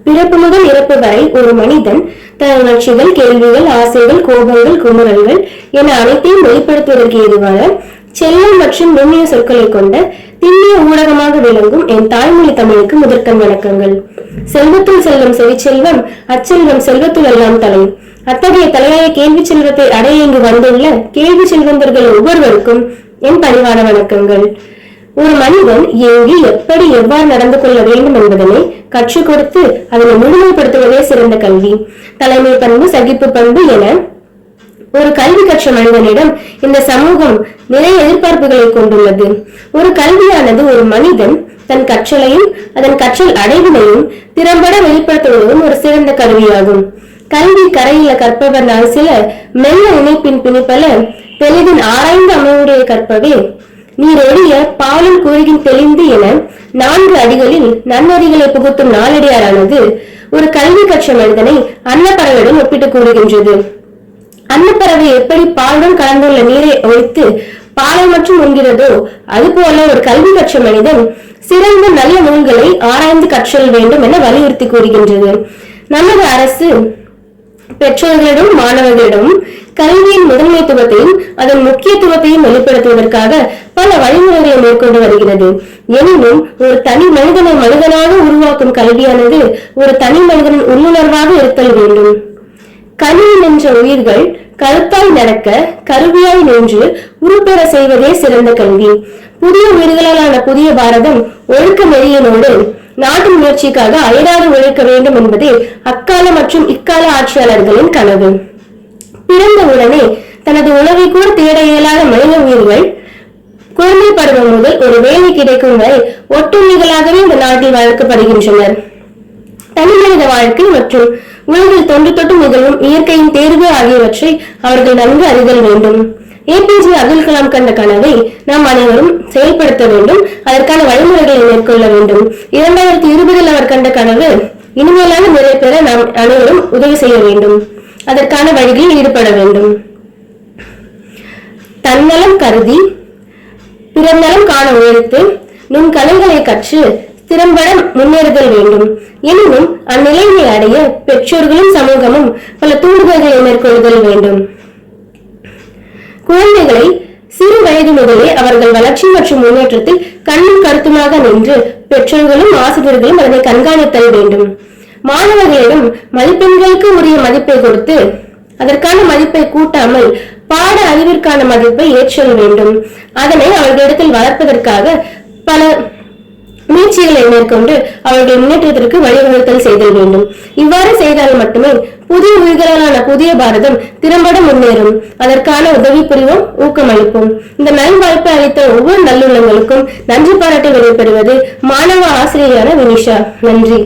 பிறப்பு முதல் இறப்பு வரை ஒரு மனிதன் தன் உணர்ச்சிகள், கேள்விகள், ஆசைகள், கோபங்கள், குமுறல்கள் என அனைத்தையும் வெளிப்படுத்துவதற்கு ஏதுவான செல்லம் மற்றும் நுண்ணிய சொற்களை கொண்ட திண்ணிய ஊடகமாக விளங்கும் என் தாய்மொழி தமிழுக்கு முதற்கண் வணக்கங்கள். செல்வத்துள் செல்வம் செவிச்செல்வம், அச்செல்வம் செல்வத்துள் எல்லாம் தலை. அத்தகைய தலையாய கேள்வி செல்வத்தை அடைய இங்கு வந்துள்ள கேள்வி செல்வந்தர்கள் ஒவ்வொருவருக்கும் என் பணிவான வணக்கங்கள். ஒரு மனிதன் எங்கு எப்படி எவ்வாறு நடந்து கொள்ள வேண்டும் என்பதனை கற்றுக் கொடுத்து அதனை முழுமைப்படுத்துவதே சிறந்த கல்வி. தலைமை பண்பு, சகிப்பு பண்பு என ஒரு கல்வி கற்ற மனிதனிடம் இந்த சமூகம் நிறைய எதிர்பார்ப்புகளை கொண்டுள்ளது. ஒரு கல்வியானது ஒரு மனிதன் தன் கற்றலையும் அதன் கற்றல் அடைவினையும் திறம்பட வெளிப்படுத்துவதும் ஒரு சிறந்த கருவியாகும். கல்வி கரையில கற்பவர் நான் சில மெல்ல இணைப்பின் பிணிப்பல தெளிவின் ஆராய்ந்து அமைவுடைய கற்பவே நீர் ஒழிய பாலும் கூறுகின் தெளிந்து என 4 அடிகளில் நன்னறிகளை புகுத்தும் நாளடியாரானது ஒரு கல்வி கற்ற மனிதனை அன்னப்பறவையுடன் ஒப்பிட்டு கூறுகின்றது. அன்னப்பறவை எப்படி பாலுடன் கலந்துள்ள நீரை ஒழித்து பாலை மற்றும் உண்கிறதோ அதுபோல ஒரு கல்வி கற்ற மனிதன் சிறந்த நல்ல நூல்களை ஆராய்ந்து கற்றல் வேண்டும் என வலியுறுத்தி கூறுகின்றது. நமது அரசு பெற்றோர்களிடம் மாணவர்களிடம் கல்வியின் முதன்மைத்துவத்தையும் அதன் முக்கியத்துவத்தையும் வெளிப்படுத்துவதற்காக பல வழிமுறைகளை மேற்கொண்டு வருகிறது. எனினும் ஒரு தனி மனிதனை மனிதனாக உருவாக்கும் கல்வியானது ஒரு தனி மனிதனின் உள்ளுணர்வாக இருத்தல் வேண்டும். கல்வி நின்ற உயிர்கள் கருத்தாய் நடக்க கருவியாய் நின்று உருப்பெற செய்வதே சிறந்த கல்வி. புதிய உயிர்களாலான புதிய பாரதம் ஒழுக்க நெறியினோடு நாட்டு முயற்சிக்காக அயராது உழைக்க வேண்டும் என்பதே அக்கால மற்றும் இக்கால ஆட்சியாளர்களின் கனவு. பிறந்த உடனே தனது உணவை கூட தேட இயலாத மனித உயிர்கள் குழந்தை பருவம் முதல் ஒரு வேலை கிடைக்கும் வரை ஒட்டுண்ணிகளாகவே இந்த நாட்டில் வளர்க்கப்படுகின்றனர். தனி மனித வாழ்க்கை மற்றும் உலகில் தொன்று தொட்டு நிகழும் இயற்கையின் தேர்வு ஆகியவற்றை அவர்கள் நன்கு அறிதல் வேண்டும். APJ அப்துல் கலாம் கண்ட கனவை நாம் அனைவரும் செயல்படுத்த வேண்டும். அதற்கான வழிமுறைகளை மேற்கொள்ள வேண்டும். 2020 அவர் கண்ட கனவு இனிமேலாக நிறைவேற நாம் அனைவரும் உதவி செய்ய வேண்டும். அதற்கான வழிகளில் ஈடுபட வேண்டும். தன்னலம் கருதி பிறர் நலம் காண உழைத்து நுண் கலைகளை கற்று திறம்பட முன்னேறுதல் வேண்டும். எனினும் அந்நிலையை அடைய பெற்றோர்களும் சமூகமும் பல தூண்டுதல்களை மேற்கொள்ளுதல் வேண்டும். குழந்தைகளை சிறு வயது முதலே அவர்கள் வளர்ச்சி மற்றும் முன்னேற்றத்தில் கண்ணும் கருத்துமாக நின்று பெற்றோர்களும் ஆசிரியர்களும் அதனை கண்காணித்தல் வேண்டும். மாணவர்களிடம் மதிப்பெண்களுக்கு உரிய மதிப்பை கொடுத்து அதற்கான மதிப்பை கூட்டாமல் பாட அறிவிற்கான மதிப்பை ஏற்றல் வேண்டும். அதனை அவர்களிடத்தில் வளர்ப்பதற்காக பல முயற்சிகளை மேற்கொண்டு அவர்கள் முன்னேற்றத்திற்கு வழிவகுத்தல் செய்தல் வேண்டும். இவ்வாறு செய்தால் மட்டுமே புதிய உயிர்களான புதிய பாரதம் திறம்பட முன்னேறும். அதற்கான உதவி புரிவோம், ஊக்கமளிப்போம். இந்த நல்வாய்ப்பை அளித்த ஒவ்வொரு நல்லுள்ளங்களுக்கும் நன்றி பாராட்டி விடைபெறுவது மாணவ ஆசிரியரான வினிஷா. நன்றி.